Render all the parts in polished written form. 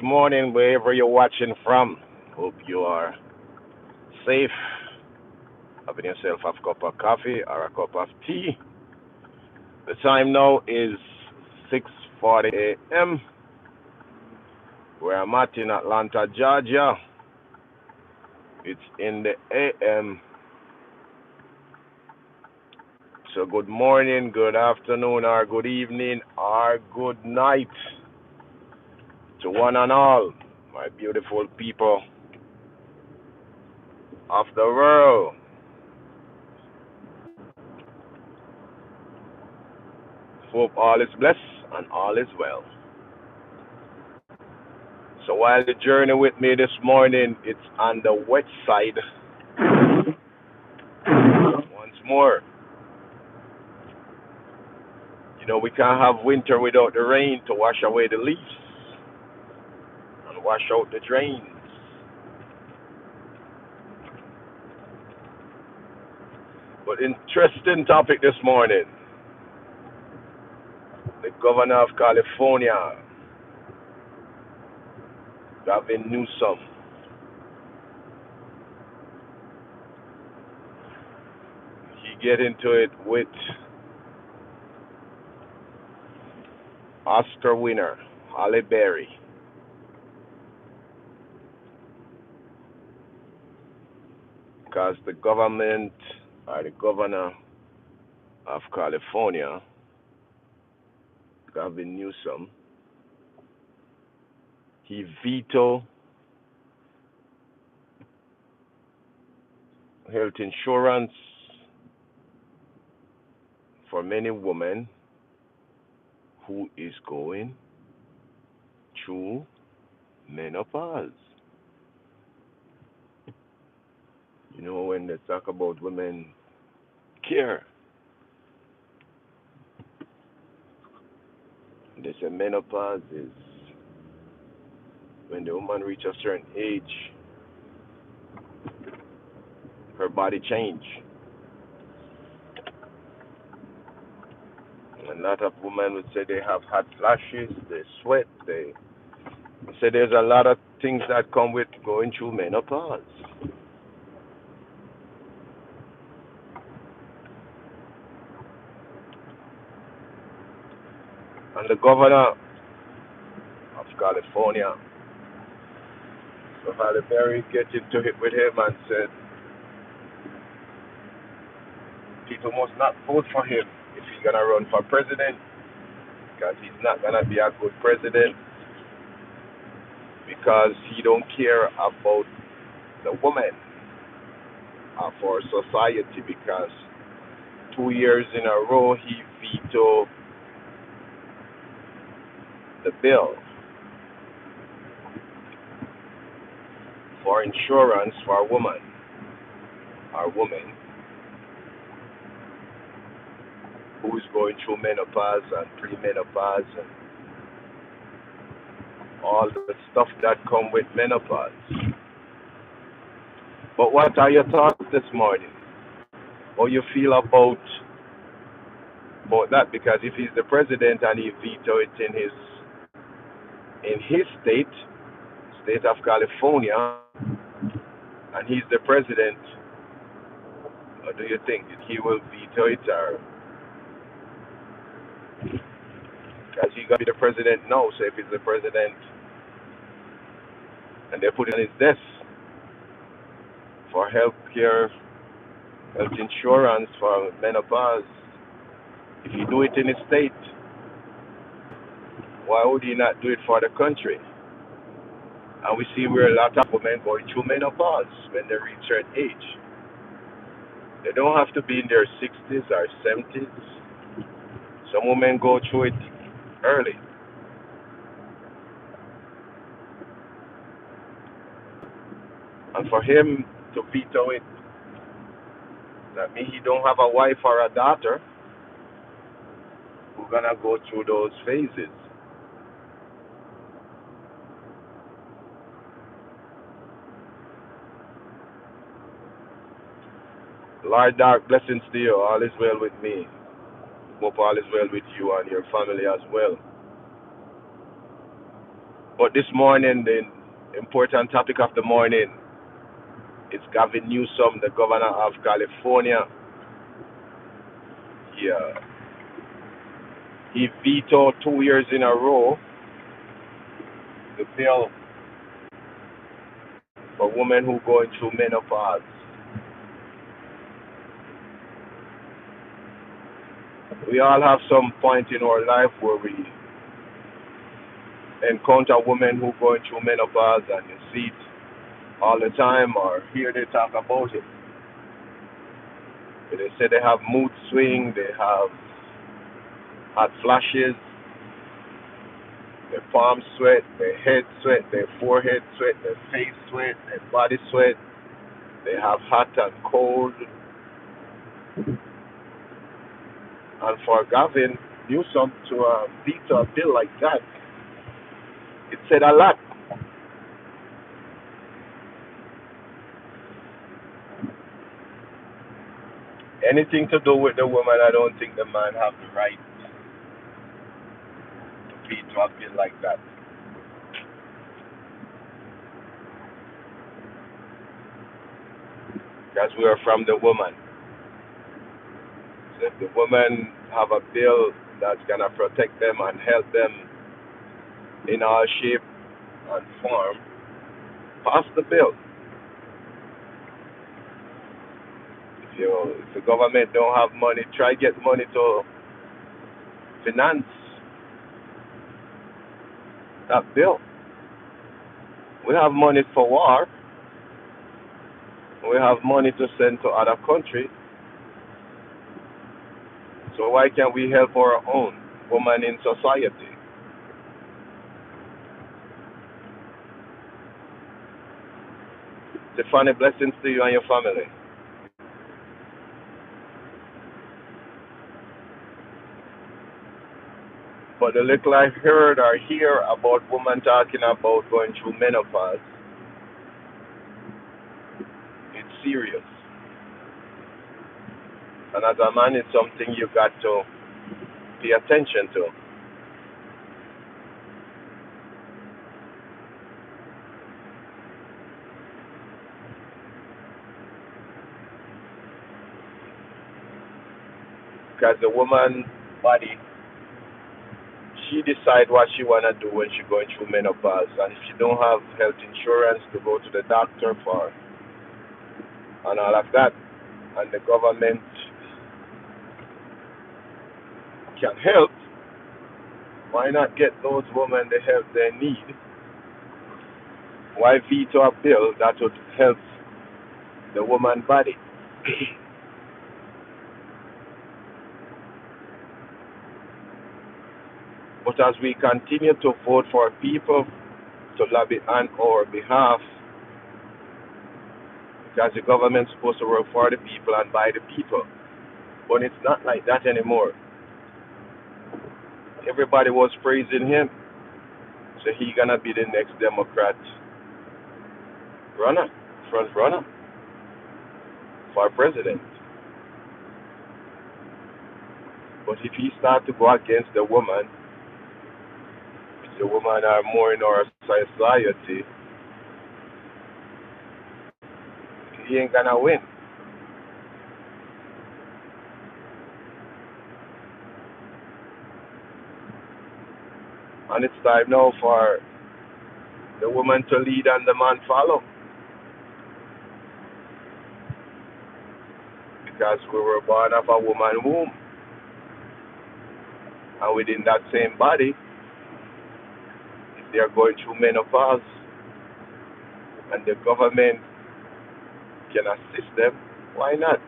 morning, wherever you're watching from. Hope you are safe, having yourself a cup of coffee or a cup of tea. The time now is 6:40 a.m. where I'm at in Atlanta, Georgia. It's in the a.m. So good morning, good afternoon, or good evening, or good night to one and all, my beautiful people of the world. Hope all is blessed and all is well. So while the journey with me this morning, it's on the wet side once more. You know, we can't have winter without the rain to wash away the leaves and wash out the drains. But interesting topic this morning. The governor of California, Gavin Newsom, he get into it with Oscar winner Halle Berry. Because the government or the governor of California, Gavin Newsom, he vetoed health insurance for many women who is going through menopause. You know, when they talk about women care, they say menopause is when the woman reaches a certain age, her body change. And a lot of women would say they have hot flashes, they sweat, they say there's a lot of things that come with going through menopause. And the governor of California, so Halle Berry, get into it with him and said people must not vote for him if he's gonna run for president, because he's not gonna be a good president because he don't care about the woman of our society, because 2 years in a row he vetoed the bill for insurance for women or women who is going through menopause and premenopause and all the stuff that come with menopause. But what are your thoughts this morning? How you feel about that? Because if he's the president and he vetoed it in his state of California, and he's the president, what do you think? He will veto it, or because he's gonna be the president now? So if he's the president and they put it on his desk for health care, health insurance for menopause, if he do it in his state, why would he not do it for the country? And we see where a lot of women going through menopause when they reach a certain age. They don't have to be in their 60s or 70s. Some women go through it early. And for him to veto it, that means he don't have a wife or a daughter who's gonna go through those phases. Lord, dark blessings to you. All is well with me. Hope all is well with you and your family as well. But this morning, the important topic of the morning is Gavin Newsom, the governor of California. He vetoed 2 years in a row the bill for women who going through menopause. We all have some point in our life where we encounter women who going through menopause and you see it all the time or hear they talk about it. They say they have mood swing, they have hot flashes, their palms sweat, their head sweat, their forehead sweat, their face sweat, their body sweat. They have hot and cold. And for Gavin Newsom to veto a bill like that, it said a lot. Anything to do with the woman, I don't think the man have the right to veto a bill like that. Because we are from the woman. So if the women have a bill that's gonna protect them and help them in all shape and form, pass the bill. If the government don't have money, try get money to finance that bill. We have money for war. We have money to send to other countries. So why can't we help our own women in society? Stephanie, blessings to you and your family. But the little I heard or hear about women talking about going through menopause, it's serious. And as a man, it's something you got to pay attention to. Because the woman body, she decide what she wanna do when she going through menopause. And if she don't have health insurance to go to the doctor for and all of that, and the government can help, why not get those women the help they need? Why veto a bill that would help the woman body? But as we continue to vote for people to lobby on our behalf, because the government's supposed to work for the people and by the people, but it's not like that anymore. Everybody was praising him, so he gonna be the next Democrat runner, front runner for president. But if he start to go against the woman, which the women are more in our society, he ain't gonna win. And it's time now for the woman to lead and the man follow. Because we were born of a woman womb. And within that same body, if they are going through menopause and the government can assist them, why not?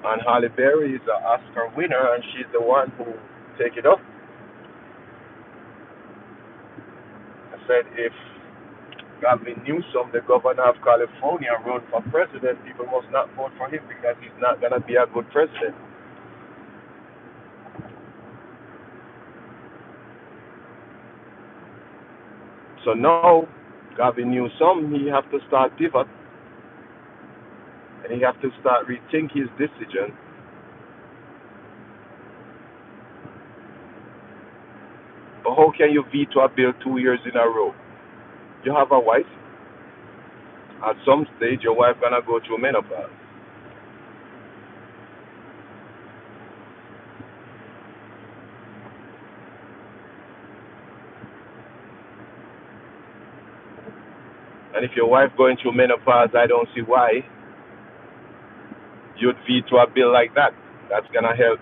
And Halle Berry is an Oscar winner, and she's the one who take it up. I said if Gavin Newsom, the governor of California, run for president, people must not vote for him because he's not gonna be a good president. So now, Gavin Newsom, he have to start pivot, and he have to start rethink his decision But how can you veto a bill 2 years in a row? You have a wife. At some stage, your wife gonna go through menopause. And if your wife going through menopause, I don't see why you'd veto a bill like that. That's gonna help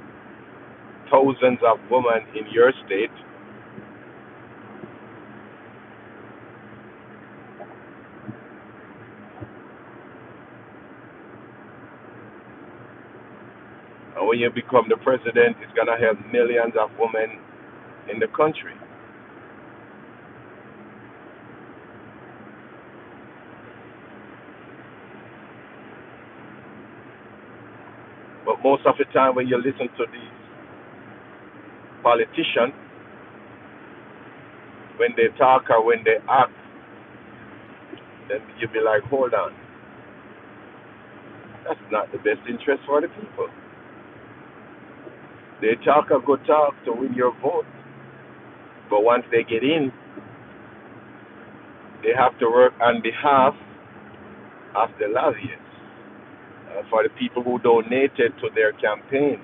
thousands of women in your state. And when you become the president, it's gonna help millions of women in the country. But most of the time, when you listen to these politicians, when they talk or when they act, then you be like, hold on, that's not the best interest for the people. They talk a good talk to win your vote, but once they get in, they have to work on behalf of the lobbyists, for the people who donated to their campaign.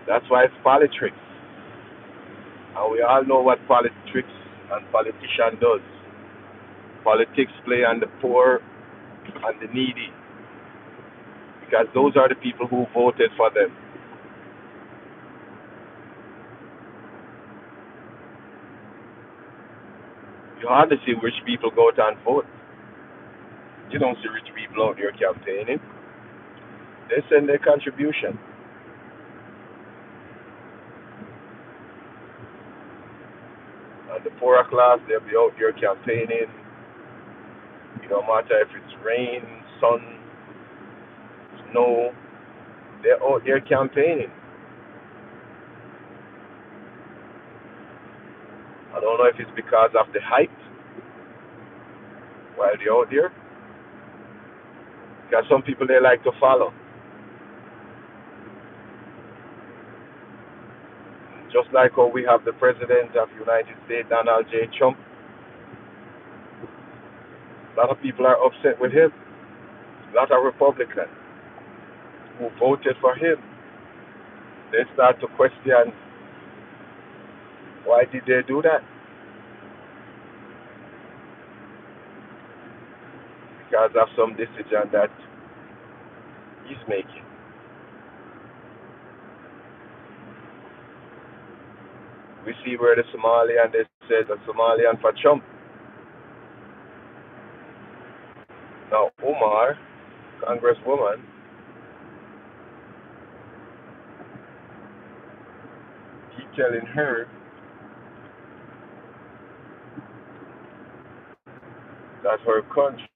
That's why it's politics. And we all know what politics and politician does. Politics play on the poor and the needy because those are the people who voted for them. You hardly see rich people go out and vote. You don't see rich people out there campaigning. They send their contribution. And the poorer class, they'll be out there campaigning. It don't matter if it's rain, sun, snow, they're out there campaigning. I don't know if it's because of the hype while they're out there. Because some people they like to follow. Just like how we have the President of the United States, Donald J. Trump. A lot of people are upset with him. A lot of Republicans who voted for him, they start to question why did they do that? Because of some decision that he's making. We see where the Somalian, they said the Somalian for Trump. Now, Umar, Congresswoman, he telling her that her country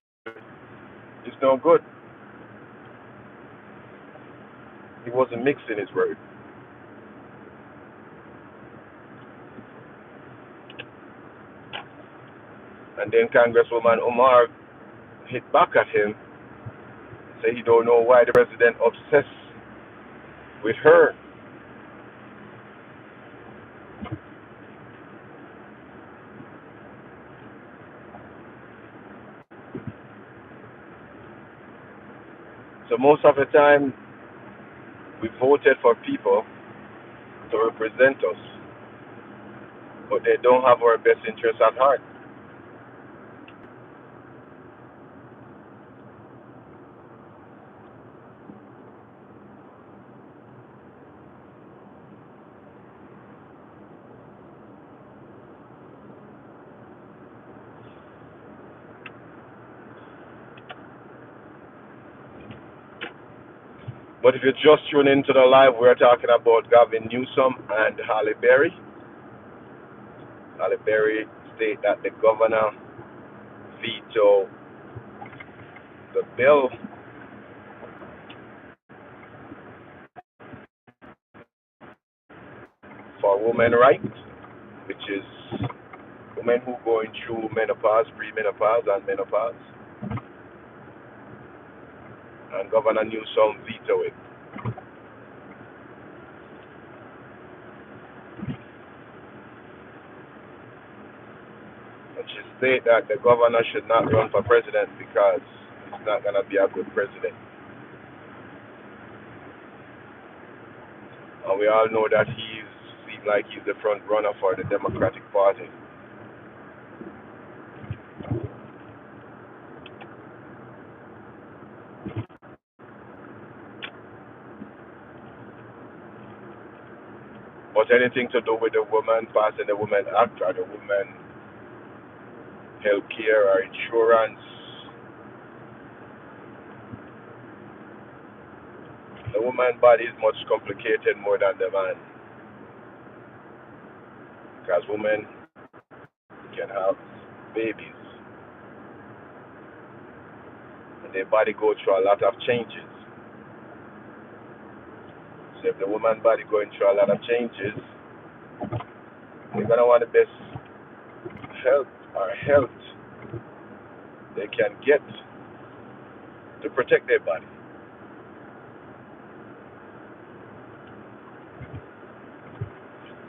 is no good. He wasn't mixing his words. And then Congresswoman Umar hit back at him, say he don't know why the president obsessed with her. So most of the time, we voted for people to represent us, but they don't have our best interests at heart. But if you just tune into the live, we're talking about Gavin Newsom and Halle Berry. Halle Berry state that the governor vetoed the bill for women rights, which is women who going through menopause, premenopause, and menopause. And Governor Newsom vetoed it. She stated that the governor should not run for president because he's not going to be a good president. And we all know that seems like he's the front runner for the Democratic Party. But anything to do with the woman passing the Women Act or the women health care or insurance, the woman body is much complicated more than the man. Because women can have babies and their body goes through a lot of changes. So if the woman body going through a lot of changes, they're gonna want the best health they can get to protect their body.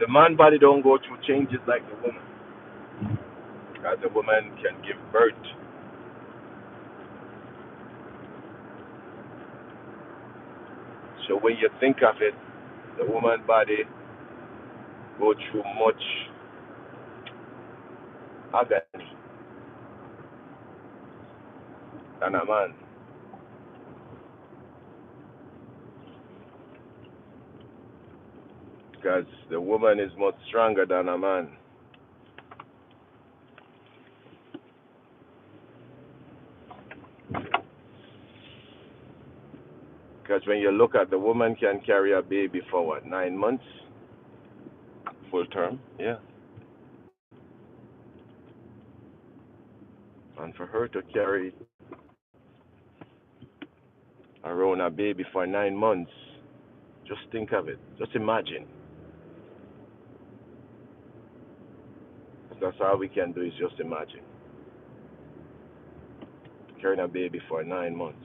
The man body don't go through changes like the woman, because the woman can give birth. So when you think of it, the woman body go through much agony than a man. Because the woman is much stronger than a man. Because when you look at the woman can carry a baby for what, 9 months? Full term, yeah. And for her to carry around a baby for 9 months, just think of it. Just imagine. That's all we can do is just imagine. Carrying a baby for 9 months.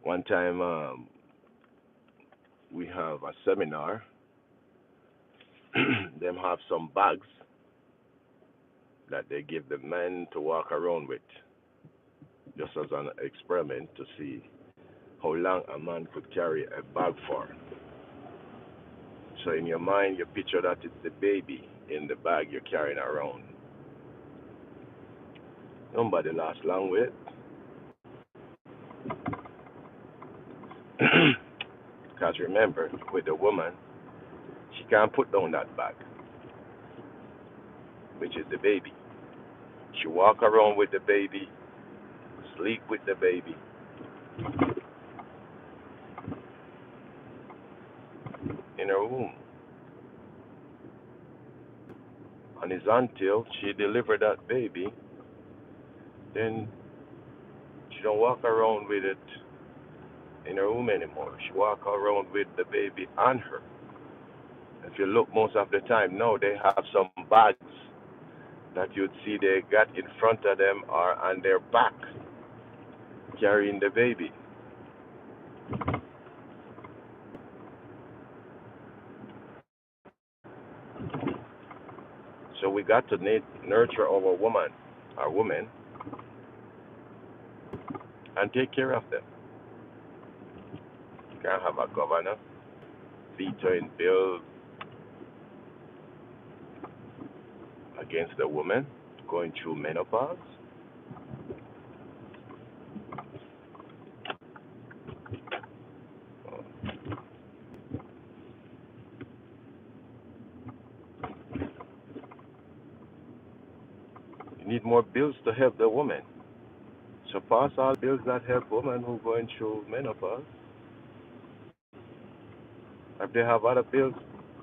One time we have a seminar. Them have some bags that they give the men to walk around with, just as an experiment to see how long a man could carry a bag for. So in your mind, you picture that it's the baby in the bag you're carrying around. Nobody lasts long with it. Because remember, with the woman, she can't put down that bag, which is the baby. She walk around with the baby, sleep with the baby. In her womb. And it's until she deliver that baby, then she don't walk around with it in her womb anymore. She walk around with the baby on her. If you look most of the time now, they have some bags that you'd see they got in front of them or on their back carrying the baby. So we got to nurture our women, and take care of them. You can't have a governor vetoing bills against the woman going through menopause. You need more bills to help the woman. So pass all bills that help women who are going through menopause. If they have other bills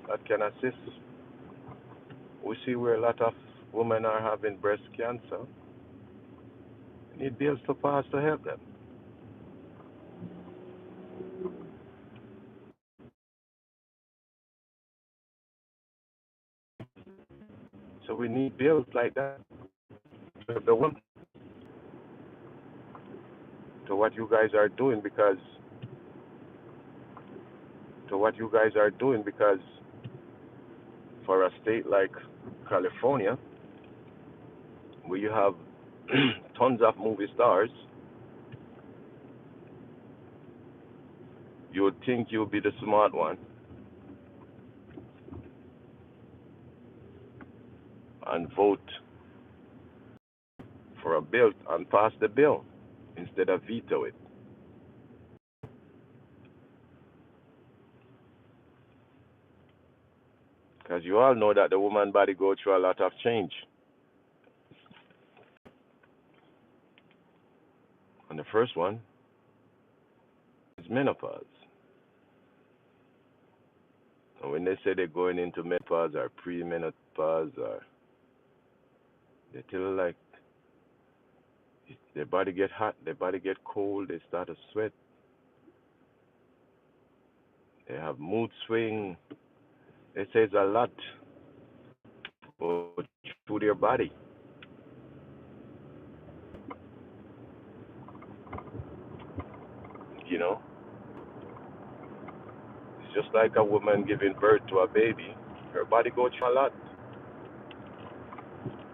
that can assist, we see where a lot of women are having breast cancer. You need bills to pass to help them. So we need bills like that to help the women. To what you guys are doing because for a state like California, where you have tons of movie stars, you would think you'll be the smart one and vote for a bill and pass the bill instead of veto it. Because you all know that the woman body go through a lot of change. And the first one is menopause. And when they say they're going into menopause or pre-menopause, or they tell you like their body get hot, their body get cold, they start to sweat, they have mood swing. They say it's a lot through their body. You know, it's just like a woman giving birth to a baby. Her body goes through a lot.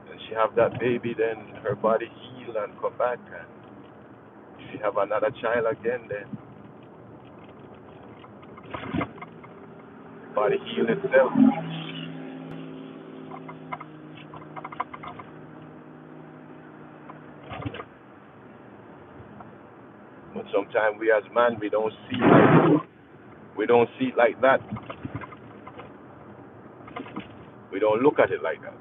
And she have that baby, then her body heal and come back. And if she have another child again, then the body heal itself. But sometimes we as men, we don't see it like that. We don't look at it like that.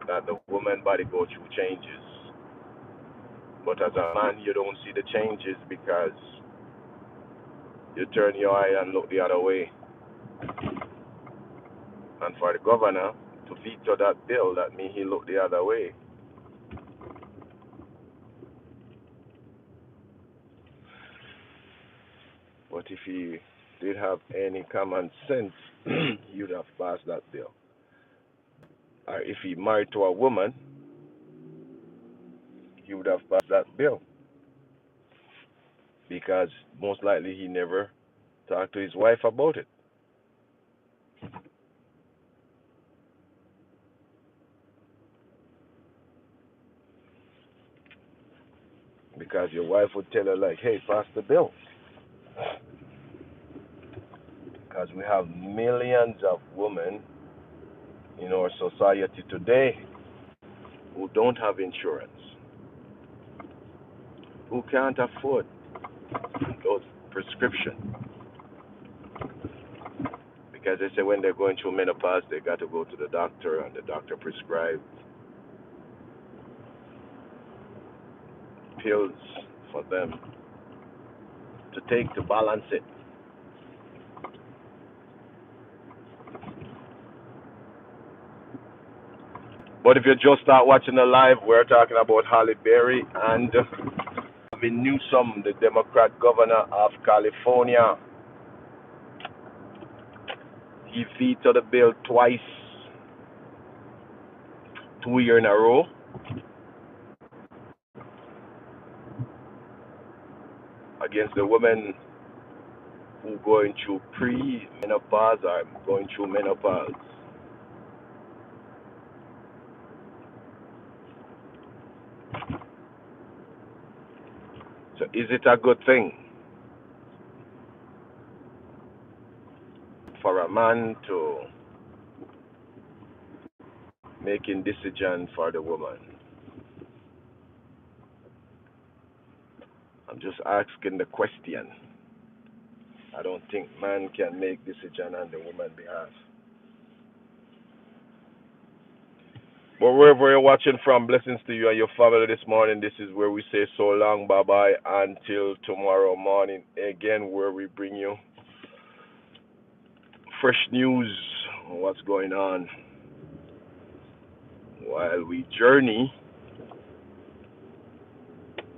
That the woman body go through changes. But as a man, you don't see the changes because you turn your eye and look the other way. And for the governor to veto that bill, that means he looked the other way. But if he did have any common sense, he would have passed that bill. Or if he married to a woman, he would have passed that bill. Because most likely he never talked to his wife about it. Because your wife would tell her like, hey, pass the bill. Because we have millions of women in our society today who don't have insurance, who can't afford those prescriptions. Because they say when they're going through menopause, they got to go to the doctor, and the doctor prescribes pills for them to take to balance it. But if you just start watching the live, we're talking about Halle Berry and Gavin Newsom, the Democrat governor of California. He vetoed the bill twice, 2 years in a row. Against the women who going through pre-menopause or going through menopause. So is it a good thing for a man to making decision for the woman? I'm just asking the question. I don't think man can make decision on the woman's behalf. But wherever you're watching from, blessings to you and your family this morning. This is where we say so long, bye-bye, until tomorrow morning. Again, where we bring you fresh news on what's going on while we journey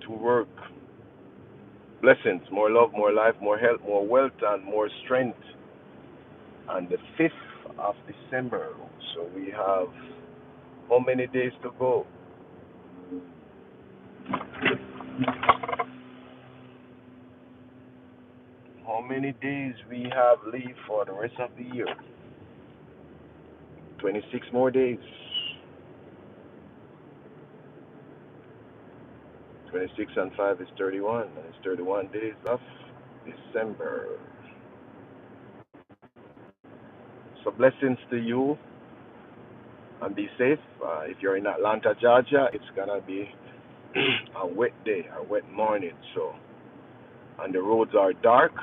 to work. Blessings, more love, more life, more health, more wealth, and more strength. On the 5th of December, so we have how many days to go? How many days we have leave for the rest of the year? 26 more days. 26 and 5 is 31. And it's 31 days of December. So blessings to you and be safe. If you're in Atlanta, Georgia, it's gonna be a wet day, a wet morning. So, and the roads are dark.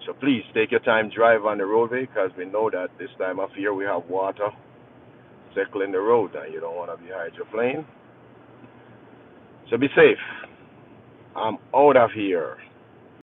So please take your time, drive on the roadway, because we know that this time of year we have water circling the road, and you don't want to be hydroplane. So be safe. I'm out of here.